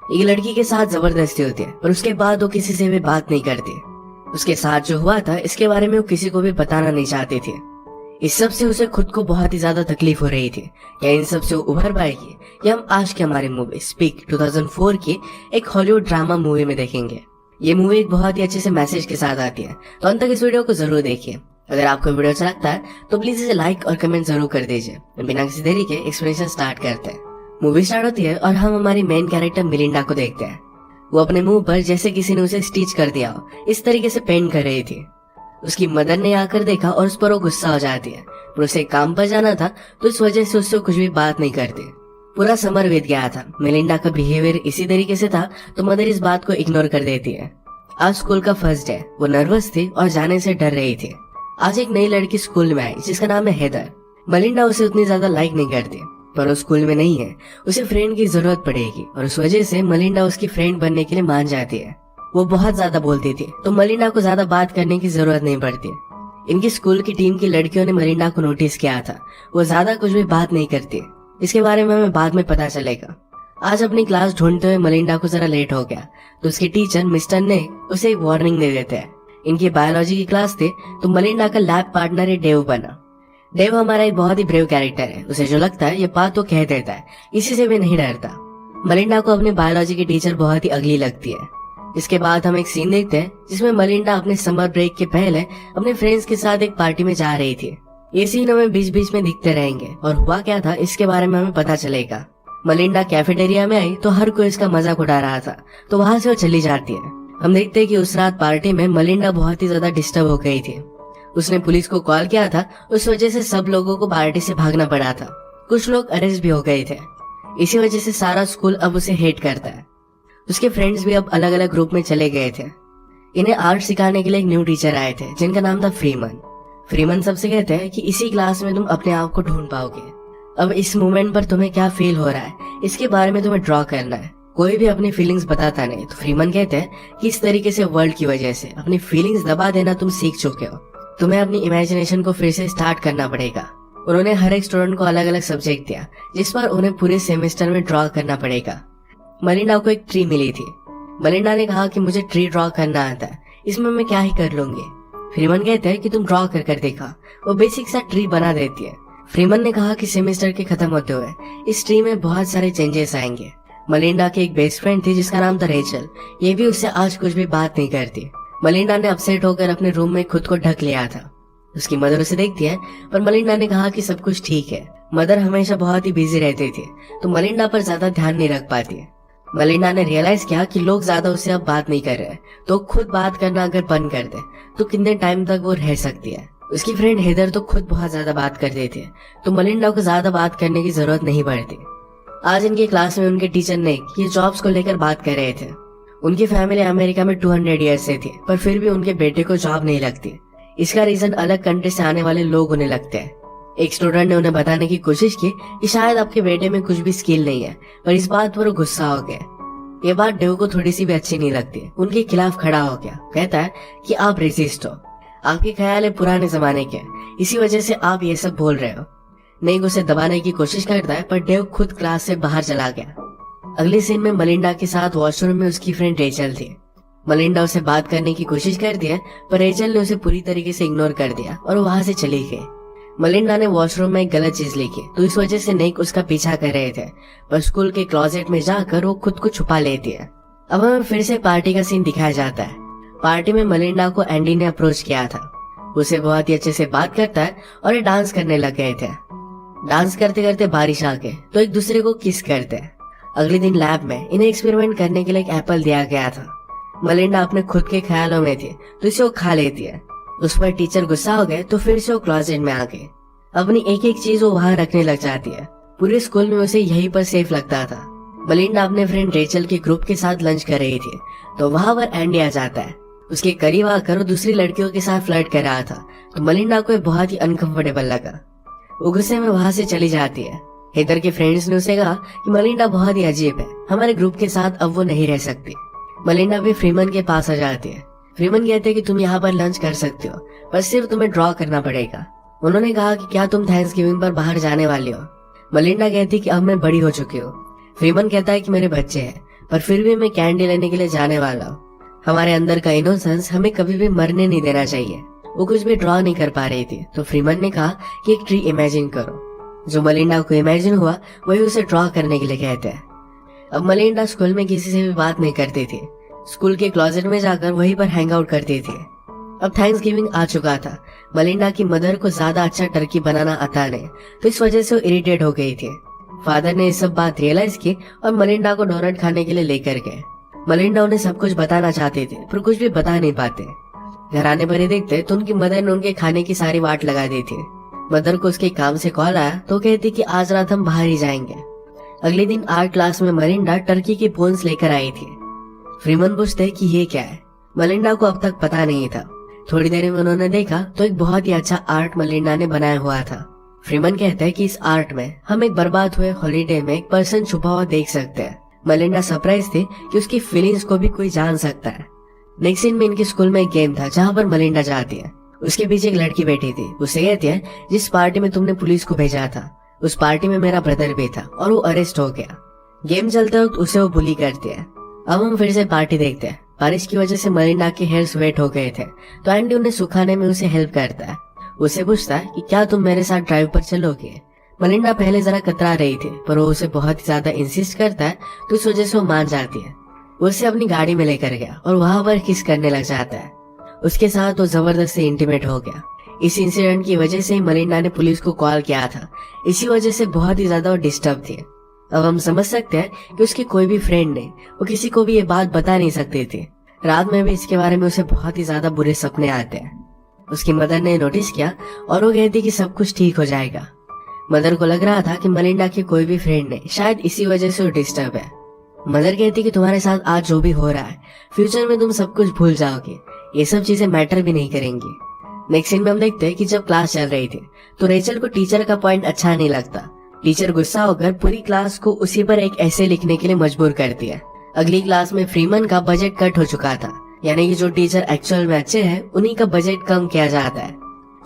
एक लड़की के साथ जबरदस्ती होती है, पर उसके बाद वो किसी से भी बात नहीं करती। उसके साथ जो हुआ था इसके बारे में वो किसी को भी बताना नहीं चाहती थी। इस सब से उसे खुद को बहुत ही ज्यादा तकलीफ हो रही थी। क्या इन सब से वो उभर पाएगी, या हम आज की हमारी मूवी स्पीक 2004 की एक हॉलीवुड ड्रामा मूवी में देखेंगे। ये मूवी एक बहुत ही अच्छे से मैसेज के साथ आती है, तो अंत तक इस वीडियो को जरूर देखिए। अगर आपको वीडियो अच्छा लगता है तो प्लीज इसे लाइक और कमेंट जरूर कर दीजिए। बिना किसी देरी के एक्सप्लेनेशन स्टार्ट करते हैं। मूवी स्टार्ट होती है और हम हमारी मेन कैरेक्टर मिलिंडा को देखते हैं। वो अपने मुंह पर जैसे किसी ने उसे स्टिच कर दिया हो इस तरीके से पेंट कर रही थी। उसकी मदर ने आकर देखा और उस पर वो गुस्सा हो जाती है, पर उसे काम पर जाना था तो इस वजह से उससे कुछ भी बात नहीं करती। पूरा समर बीत गया था। मिलिंडा का बिहेवियर इसी तरीके से था तो मदर इस बात को इग्नोर कर देती है। आज स्कूल का फर्स्ट डे, वो नर्वस थी और जाने से डर रही थी। आज एक नई लड़की स्कूल में आई जिसका नाम है हेदर। मिलिंडा उसे उतनी ज्यादा लाइक नहीं करती, पर वो स्कूल में नहीं है, उसे फ्रेंड की जरूरत पड़ेगी और उस वजह से मिलिंडा उसकी फ्रेंड बनने के लिए मान जाती है। वो बहुत ज्यादा बोलती थी तो मिलिंडा को ज्यादा बात करने की जरूरत नहीं पड़ती। इनकी स्कूल की टीम की लड़कियों ने मिलिंडा को नोटिस किया था। वो ज्यादा कुछ भी बात नहीं करती, इसके बारे में हमें बाद में पता चलेगा। आज अपनी क्लास ढूंढते हुए मिलिंडा को जरा लेट हो गया तो उसके टीचर मिस्टर ने उसे एक वार्निंग दे देते हैं। इनकी बायोलॉजी की क्लास थी तो मिलिंडा का लैब पार्टनर है डेव बना। डेव हमारा एक बहुत ही ब्रेव कैरेक्टर है। उसे जो लगता है ये बात तो कह देता है, इसी से भी नहीं डरता। मिलिंडा को अपने बायोलॉजी की टीचर बहुत ही अगली लगती है। इसके बाद हम एक सीन देखते हैं जिसमें मिलिंडा अपने समर ब्रेक के पहले अपने फ्रेंड्स के साथ एक पार्टी में जा रही थी। ये सीन हमें बीच बीच में दिखते रहेंगे और हुआ क्या था इसके बारे में हमें पता चलेगा। मिलिंडा कैफेटेरिया में आई तो हर कोई इसका मजाक उड़ा रहा था, तो वहां से वो चली जाती है। हम देखते हैं कि उस रात पार्टी में मिलिंडा बहुत ही ज्यादा डिस्टर्ब हो गई थी। उसने पुलिस को कॉल किया था, उस वजह से सब लोगों को पार्टी से भागना पड़ा था। कुछ लोग अरेस्ट भी हो गए थे। इसी वजह से सारा स्कूल अब उसे हेट करता है। उसके फ्रेंड्स भी अब अलग अलग ग्रुप में चले गए थे। इन्हें आर्ट सिखाने के लिए एक न्यू टीचर आए थे जिनका नाम था फ्रीमन। फ्रीमन सबसे कहते हैं कि इसी क्लास में तुम अपने आप को ढूंढ पाओगे। अब इस मोमेंट पर तुम्हें क्या फील हो रहा है इसके बारे में तुम्हें ड्रॉ करना है। कोई भी अपनी फीलिंग्स बताता नहीं, तो फ्रीमन कहते हैं कि इस तरीके से वर्ल्ड की वजह से अपनी फीलिंग्स दबा देना तुम सीख चुके हो। तुम्हें अपनी इमेजिनेशन को फिर से स्टार्ट करना पड़ेगा। उन्होंने हर एक स्टूडेंट को अलग अलग सब्जेक्ट दिया जिस पर उन्हें पूरे सेमेस्टर में ड्रॉ करना पड़ेगा। मिलिंडा को एक ट्री मिली थी। मिलिंडा ने कहा कि मुझे ट्री ड्रॉ करना आता है, इसमें मैं क्या ही कर लूंगी। फ्रीमन कहते हैं कि तुम ड्रॉ कर कर देखा। वो बेसिक सा ट्री बना देती है। फ्रीमन ने कहा कि सेमेस्टर के खत्म होते हुए इस ट्री में बहुत सारे चेंजेस आएंगे। मिलिंडा की एक बेस्ट फ्रेंड थी जिसका नाम था रेचल। ये भी उससे आज कुछ भी बात नहीं करती। मिलिंडा ने अपसेट होकर अपने रूम में खुद को ढक लिया था। उसकी मदर उसे देखती है, पर मिलिंडा ने कहा कि सब कुछ ठीक है। मदर हमेशा बहुत ही बिजी रहती थी तो मिलिंडा पर ज्यादा ध्यान नहीं रख पाती है। मिलिंडा ने रियलाइज किया कि लोग ज्यादा उससे अब बात नहीं कर रहे, तो खुद बात करना अगर बंद कर दे तो कितने टाइम तक वो रह सकती है। उसकी फ्रेंड हेदर तो खुद बहुत ज्यादा बात करती थी, तो मिलिंडा को ज्यादा बात करने की जरूरत नहीं पड़ती। आज इनके क्लास में उनके टीचर ने ये जॉब्स को लेकर बात कर रहे थे। उनकी फैमिली अमेरिका में 200 ईयर्स से थी, पर फिर भी उनके बेटे को जॉब नहीं लगती। इसका रीजन अलग कंट्री से आने वाले लोग उन्हें लगते हैं। एक स्टूडेंट ने उन्हें बताने की कोशिश की कि शायद आपके बेटे में कुछ भी स्किल नहीं है, पर इस बात पर वो गुस्सा हो गया। ये बात डेव को थोड़ी सी भी अच्छी नहीं लगती। उनके खिलाफ खड़ा हो गया। कहता है कि आप रेसिस्ट हो, आपके ख्याल है पुराने जमाने के, इसी वजह से आप ये सब बोल रहे हो। नेक उसे दबाने की कोशिश करता है, पर डेव खुद क्लास से बाहर चला गया। अगले सीन में मिलिंडा के साथ वॉशरूम में उसकी फ्रेंड रेचल थी। मिलिंडा उसे बात करने की कोशिश करती है, पर रेचल ने उसे पूरी तरीके से इग्नोर कर दिया और वो वहां से चली गई। मिलिंडा ने वॉशरूम में एक गलत चीज लिखी, तो इस वजह से नेक उसका पीछा कर रहे थे, पर स्कूल के क्लोजेट में जाकर वो खुद को छुपा लेती है। अब हमें फिर से पार्टी का सीन दिखाया जाता है। पार्टी में मिलिंडा को एंडी ने अप्रोच किया था। उसे बहुत ही अच्छे से बात करता है और ये डांस करने लग गए थे। डांस करते करते बारिश आ गई तो एक दूसरे को किस करते हैं। अगले दिन लैब में इन्हें एक्सपेरिमेंट करने के लिए एक एप्पल दिया गया था। मिलिंडा अपने खुद के ख्यालों में थी तो इसे वो खा लेती है। उस पर टीचर गुस्सा हो गए तो फिर से वो क्लोजेट में आ गई। अपनी एक एक चीज वो वहां रखने लग जाती है। पूरे स्कूल में उसे यहीं पर सेफ लगता था। मिलिंडा अपने फ्रेंड रेचल के ग्रुप के साथ लंच कर रही थी तो वहां पर एंडी आ जाता है। उसके करीब आकर वो दूसरी लड़कियों के साथ फ्लर्ट कर रहा था, तो मिलिंडा को बहुत ही अनकंफर्टेबल लगा। वो गुस्से में वहां से चली जाती है। हेदर के फ्रेंड्स ने उसे कहा कि मिलिंडा बहुत ही अजीब है, हमारे ग्रुप के साथ अब वो नहीं रह सकती। मिलिंडा भी फ्रीमन के पास आ जाती है। फ्रीमन कहते हैं कि तुम यहाँ पर लंच कर सकते हो, पर सिर्फ तुम्हें ड्रॉ करना पड़ेगा। उन्होंने कहा कि क्या तुम थैंक्सगिविंग पर बाहर जाने वाली हो। मिलिंडा कहती कि अब मैं बड़ी हो चुकी हूँ। फ्रीमन कहता है कि मेरे बच्चे हैं, पर फिर भी मैं कैंडी लेने के लिए जाने वाला हूँ। हमारे अंदर का इनोसेंस हमें कभी भी मरने नहीं देना चाहिए। वो कुछ भी ड्रॉ नहीं कर पा रही थी, तो फ्रीमन ने कहा कि एक ट्री इमेजिन करो। जो मलिंडा को इमेजिन हुआ वही उसे ड्रॉ करने के लिए कहते हैं। अब मलिंडा स्कूल में किसी से भी बात नहीं करती थी। स्कूल के क्लोजेट में जाकर वहीं पर हैंग आउट करती थी। अब थैंक्स गिविंग आ चुका था। मलिंडा की मदर को ज्यादा अच्छा टर्की बनाना आता नहीं, तो इस वजह से वो इरिटेट हो गई थी। फादर ने ये सब बात रियलाइज की और मलिंडा को डोनट खाने के लिए लेकर गए। मलिंडा उन्हें सब कुछ बताना चाहते थे, पर कुछ भी बता नहीं पाते। घर आने पर ही देखते तो उनकी मदर ने उनके खाने की सारी वाट लगा दी थी। मदर को उसके काम से कॉल आया तो कहती कि आज रात हम बाहर ही जाएंगे। अगले दिन आर्ट क्लास में मलिंडा टर्की की बोन्स लेकर आई थी। फ्रीमन पूछते कि ये क्या है। मलिंडा को अब तक पता नहीं था। थोड़ी देर में उन्होंने देखा तो एक बहुत ही अच्छा आर्ट मलिंडा ने बनाया हुआ था। फ्रीमन कहते हैं कि इस आर्ट में हम एक बर्बाद हुए हॉलीडे में एक पर्सन छुपा हुआ देख सकते हैं। मलिंडा सरप्राइज थी कि उसकी फीलिंग्स को भी कोई जान सकता है। नेक्स्ट सीन में इनके स्कूल में एक गेम था जहाँ पर मलिंडा जाती है। उसके पीछे एक लड़की बैठी थी। उसे कहती है जिस पार्टी में तुमने पुलिस को भेजा था उस पार्टी में मेरा ब्रदर भी था और वो अरेस्ट हो गया। गेम चलते वक्त उसे वो बुली करती है। अब हम फिर से पार्टी देखते हैं। बारिश की वजह से मलिंडा के हेयर्स वेट हो गए थे, तो एंडी उन्हें सुखाने में उसे हेल्प करता है। उसे पूछता है कि क्या तुम मेरे साथ ड्राइव पर चलोगे। मलिंडा पहले जरा कतरा रही थी, पर वो उसे बहुत ही ज्यादा इंसिस्ट करता है, तो इस वजह से वो मान जाती है। वो उसे अपनी गाड़ी में लेकर गया और वहां पर किस करने लग जाता है। उसके साथ वो जबरदस्ती इंटीमेट हो गया। इस इंसिडेंट की वजह से ही मलिंडा ने पुलिस को कॉल किया था। इसी वजह से बहुत ही ज्यादा वो डिस्टर्ब थी। अब हम समझ सकते हैं कि उसकी कोई भी फ्रेंड नहीं, वो किसी को भी ये बात बता नहीं सकती थी। रात में भी इसके बारे में उसे बहुत ही ज्यादा बुरे सपने आते हैं। उसकी मदर ने नोटिस किया और वो कहती कि सब कुछ ठीक हो जाएगा। मदर को लग रहा था कि मलिंडा की कोई भी फ्रेंड नहीं, शायद इसी वजह से वो डिस्टर्ब है। मदर कहती कि तुम्हारे साथ आज जो भी हो रहा है फ्यूचर में तुम सब कुछ भूल जाओगे, ये सब चीजें मैटर भी नहीं करेंगी। नेक्स्ट सीन में हम देखते हैं कि जब क्लास चल रही थी तो रेचल को टीचर का पॉइंट अच्छा नहीं लगता। टीचर गुस्सा होकर पूरी क्लास को उसी पर एक ऐसे लिखने के लिए मजबूर करती है। अगली क्लास में फ्रीमन का बजट कट हो चुका था, यानी कि जो टीचर एक्चुअल में अच्छे हैं उन्हीं का बजट कम किया जाता है।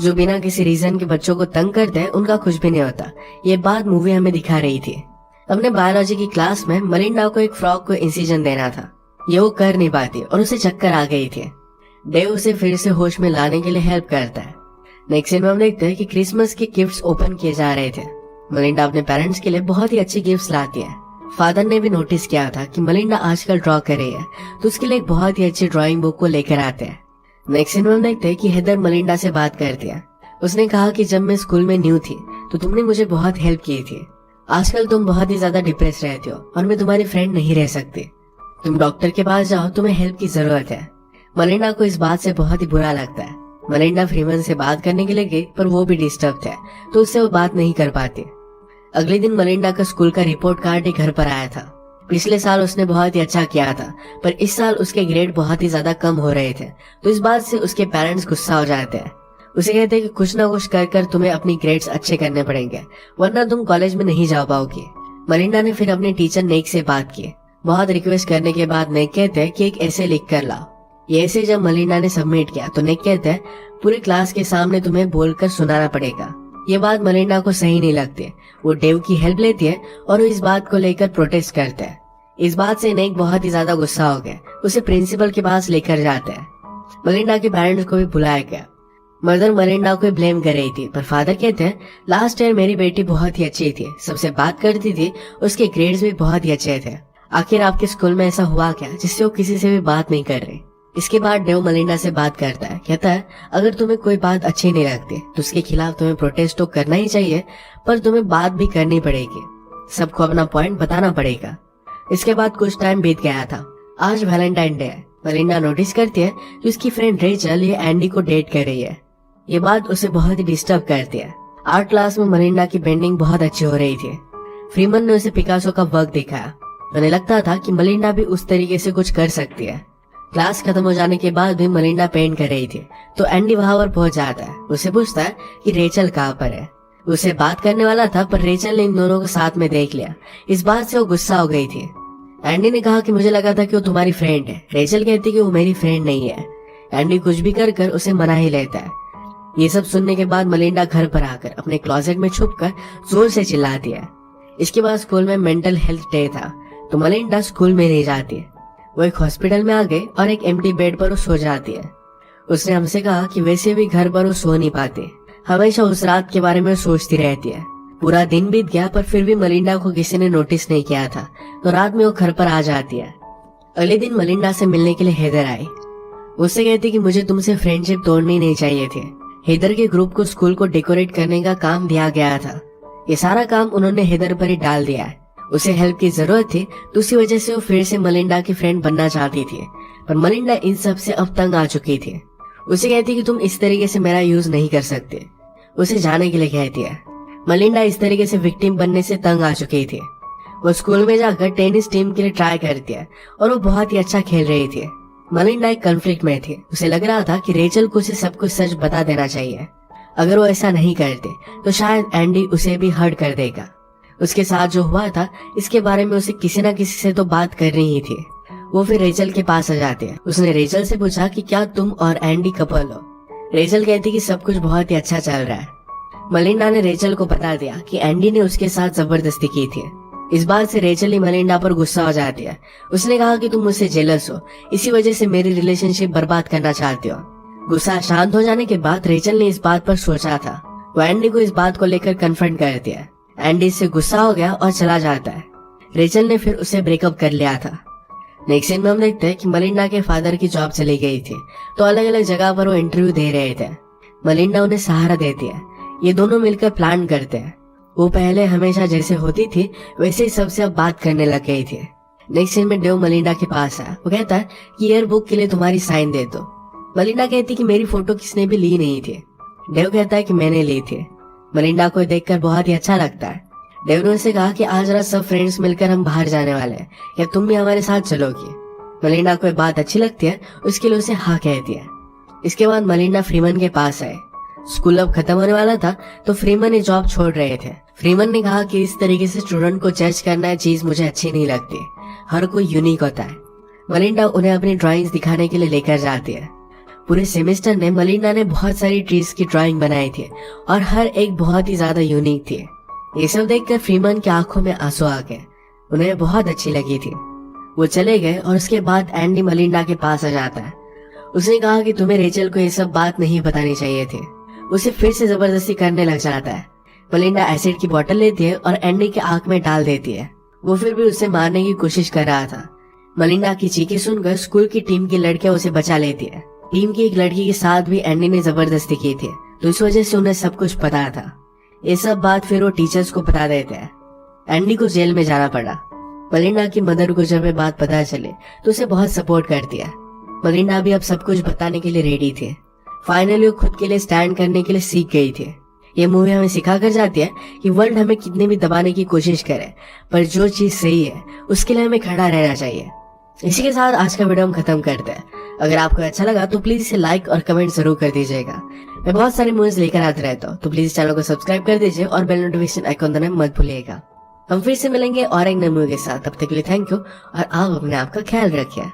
जो बिना किसी रीजन के बच्चों को तंग करते हैं उनका कुछ भी नहीं होता। ये बात मूवी हमें दिखा रही थी। अपने बायोलॉजी की क्लास में मलिंडा को एक फ्रॉग को इंसिजन देना था। ये वो कर नहीं पाती और उसे चक्कर आ गई थी। डेव उसे फिर से होश में लाने के लिए हेल्प करता है। नेक्स्ट सीन में हम देखते हैं कि क्रिसमस के गिफ्ट्स ओपन किए जा रहे थे। मलिंडा अपने पेरेंट्स के लिए बहुत ही अच्छे गिफ्ट्स लाती है। फादर ने भी नोटिस किया था कि मलिंडा आजकल ड्रॉ कर रही है, तो उसके लिए एक बहुत ही अच्छी ड्राइंग बुक को लेकर आते हैं। नेक्स्ट सीन में हम देखते हैं कि हेदर मलिंडा से बात करती है। उसने कहा कि जब मैं स्कूल में न्यू थी तो तुमने मुझे बहुत हेल्प की थी। आजकल तुम बहुत ही ज्यादा डिप्रेस रहती हो और मैं तुम्हारी फ्रेंड नहीं रह सकती। तुम डॉक्टर के पास जाओ, तुम्हें हेल्प की जरूरत है। मलिंडा को इस बात से बहुत ही बुरा लगता है। मलिंडा फ्रीमन से बात करने के लिए गई, पर वो भी डिस्टर्ब थे, तो उससे वो बात नहीं कर पाती। अगले दिन मलिंडा का स्कूल का रिपोर्ट कार्ड घर पर आया था। पिछले साल उसने बहुत ही अच्छा किया था, पर इस साल उसके ग्रेड बहुत ही ज्यादा कम हो रहे थे, तो इस बात से उसके पेरेंट्स गुस्सा हो जाते हैं। उसे कहते हैं कि कुछ ना कुछ कर तुम्हें अपनी ग्रेड्स अच्छे करने पड़ेंगे, वरना तुम कॉलेज में नहीं जा पाओगी। मलिंडा ने फिर अपने टीचर नेक से बात की। बहुत रिक्वेस्ट करने के बाद नेक कहते हैं कि एक ऐसे लिख कर लाओ। ये ऐसे जब मलिंडा ने सबमिट किया तो नेक कहते हैं पूरे क्लास के सामने तुम्हें बोलकर सुनाना पड़ेगा। ये बात मलिंडा को सही नहीं लगती। वो डेव की हेल्प लेती है और वो इस बात को लेकर प्रोटेस्ट करते हैं। इस बात से नेक बहुत ही ज्यादा गुस्सा हो गया। उसे प्रिंसिपल के पास लेकर जाते हैं। मलिंडा के पेरेंट्स को भी बुलाया गया। मदर मलिंडा को ब्लेम कर रही थी, पर फादर कहते हैं लास्ट ईयर मेरी बेटी बहुत ही अच्छी थी, सबसे बात करती थी, उसके ग्रेड्स भी बहुत ही अच्छे थे। आखिर आपके स्कूल में ऐसा हुआ क्या जिससे वो किसी से भी बात नहीं कर रही। इसके बाद डेव मलिंडा से बात करता है। कहता है अगर तुम्हें कोई बात अच्छी नहीं लगती तो उसके खिलाफ तुम्हें प्रोटेस्ट तो करना ही चाहिए, पर तुम्हें बात भी करनी पड़ेगी, सबको अपना पॉइंट बताना पड़ेगा। इसके बाद कुछ टाइम बीत गया था। आज वैलेंटाइन डे है। मलिंडा नोटिस करती है कि उसकी फ्रेंड रेचल ये एंडी को डेट कर रही है। ये बात उसे बहुत ही डिस्टर्ब करती है। आर्ट क्लास में मलिंडा की पेंटिंग बहुत अच्छी हो रही थी। फ्रीमन ने उसे पिकासो का वर्क दिखाया। उन्हें लगता था कि मलिंडा भी उस तरीके से कुछ कर सकती है। क्लास खत्म हो जाने के बाद भी मलिंडा पेंट कर रही थी, तो एंडी वहां पर पहुंच जाता है। उसे पूछता है कि रेचल कहाँ पर है। उसे बात करने वाला था, पर रेचल ने इन दोनों को साथ में देख लिया। इस बात से वो गुस्सा हो गई थी। एंडी ने कहा कि मुझे लगा था कि वो तुम्हारी फ्रेंड है। रेचल कहती कि वो मेरी फ्रेंड नहीं है। एंडी कुछ भी कर उसे मना ही लेता है। ये सब सुनने के बाद मलिंडा घर पर आकर अपने क्लोजेट में छुपकर जोर से चिल्लाती है। इसके बाद स्कूल में मेंटल हेल्थ डे था। तो मलिंडा स्कूल में नहीं जाती है। वो एक हॉस्पिटल में आ गई और एक एम्प्टी बेड पर वो सो जाती है। उसने हमसे कहा कि वैसे भी घर पर वो सो नहीं पाती, हमेशा उस रात के बारे में सोचती रहती है। पूरा दिन बीत गया पर फिर भी मलिंडा को किसी ने नोटिस नहीं किया था, तो रात में वो घर पर आ जाती है। अगले दिन मलिंडा से मिलने के लिए हेदर आई। उससे कहती कि मुझे तुमसे फ्रेंडशिप तोड़नी नहीं चाहिए थी। हेदर के ग्रुप को स्कूल को डेकोरेट करने का काम दिया गया था। ये सारा काम उन्होंने हेदर पर ही डाल दिया है। उसे हेल्प की जरूरत थी तो उसी वजह से वो फिर से मलिंडा की फ्रेंड बनना चाहती थी, पर मलिंडा इन सब से अब तंग आ चुकी थी। उसे कहती कि तुम इस तरीके से मेरा यूज नहीं कर सकते। उसे जाने के लिए कहती है। मलिंडा इस तरीके से विक्टिम बनने से तंग आ चुकी थी। वो स्कूल में जाकर टेनिस टीम के लिए ट्राई करती है और वो बहुत ही अच्छा खेल रही थी। मलिंडा एक कॉन्फ्लिक्ट में थी। उसे लग रहा था कि रेचल को उसे सब कुछ सच बता देना चाहिए। अगर वो ऐसा नहीं करते तो शायद एंडी उसे भी हर्ट कर देगा। उसके साथ जो हुआ था इसके बारे में उसे किसी न किसी से तो बात करनी ही थी। वो फिर रेचल के पास आ जाते हैं। उसने रेचल से पूछा कि क्या तुम और एंडी कपल हो। रेचल कहती कि सब कुछ बहुत ही अच्छा चल रहा है। मलिंडा ने रेचल को बता दिया कि एंडी ने उसके साथ जबरदस्ती की थी। इस बात से रेचल ही मलिंडा पर गुस्सा हो जाती है। उसने कहा कि तुम मुझसे जेलस हो, इसी वजह से मेरी रिलेशनशिप बर्बाद करना चाहते हो। गुस्सा शांत हो जाने के बाद रेचल ने इस बात पर सोचा था। वो एंडी को इस बात को लेकर कन्फ्रंट कर दिया। एंडी से गुस्सा हो गया और चला जाता है। रेचल ने फिर उसे ब्रेकअप कर लिया था। नेक्स्ट सीन में हम देखते हैं कि मलिंडा के फादर की जॉब चली गई थी, तो अलग अलग जगह पर वो इंटरव्यू दे रहे थे। मलिंडा उन्हें सहारा देती है। ये दोनों मिलकर प्लान करते हैं। वो पहले हमेशा जैसे होती थी वैसे ही सबसे अब बात करने लग गई थी। नेक्स्ट सीन में डेव मलिंडा के पास है। वो कहता है कि ईयर बुक के लिए तुम्हारी साइन दे दो। मलिंडा कहती कि मेरी फोटो किसने भी ली नहीं थी। डेव कहता है कि मैंने ली थी। मलिंडा को देखकर बहुत ही अच्छा लगता है। डेव ने उसे कहा कि आज रात सब फ्रेंड्स मिलकर हम बाहर जाने वाले हैं, क्या तुम भी हमारे साथ चलोगी। मलिंडा को बात अच्छी लगती है, उसके लिए उसे हाँ कहती है। इसके बाद मलिंडा फ्रीमन के पास आए। स्कूल अब खत्म होने वाला था तो फ्रीमन ये जॉब छोड़ रहे थे। फ्रीमन ने कहा कि इस तरीके से स्टूडेंट को जज करना है चीज मुझे अच्छी नहीं लगती। हर कोई यूनिक होता है। मलिंडा उन्हें अपनी ड्राइंग्स दिखाने के लिए लेकर जाती है। पूरे सेमेस्टर में मलिंडा ने बहुत सारी ट्रीज की ड्राइंग बनाई थी और हर एक बहुत ही ज्यादा यूनिक थी। ये सब देखकर फ्रीमन की आंखों में आंसू आ गए। उन्हें बहुत अच्छी लगी थी। वो चले गए और उसके बाद एंडी मलिंडा के पास आ जाता है। उसने कहा कि तुम्हें रेचल को ये सब बात नहीं बतानी चाहिए थी। उसे फिर से जबरदस्ती करने लग जाता है। मलिंडा एसिड की बोतल लेती है और एंडी की आंख में डाल देती है। वो फिर भी उसे मारने की कोशिश कर रहा था। मलिंडा की चीखें सुनकर स्कूल की टीम की लड़कियां उसे बचा लेती है। टीम की एक लड़की के साथ भी एंडी ने जबरदस्ती की थी, तो इस वजह से उन्हें सब कुछ पता था। ये सब बात फिर वो टीचर्स को बता देते हैं। एंडी को जेल में जाना पड़ा। मलिंडा की मदर को जब ये बात पता चले तो उसे बहुत सपोर्ट करती है। मलिंडा भी अब सब कुछ बताने के लिए रेडी थी। फाइनली वो खुद के लिए स्टैंड करने के लिए सीख गई थी। ये मूवी हमें सिखा कर जाती है कि वर्ल्ड हमें कितने भी दबाने की कोशिश करे, पर जो चीज सही है उसके लिए हमें खड़ा रहना चाहिए। इसी के साथ आज का वीडियो हम खत्म करते हैं। अगर आपको अच्छा लगा तो प्लीज इसे लाइक और कमेंट जरूर कर दीजिएगा। मैं बहुत सारी मूवीज लेकर आते रहता हूँ, तो प्लीज चैनल को सब्सक्राइब कर दीजिए और बेल नोटिफिकेशन आइकॉन दबाना मत भूलिएगा। हम फिर से मिलेंगे और एक नई मूवी के साथ। तब तक के लिए थैंक यू और आप अपने आप का ख्याल रखिए।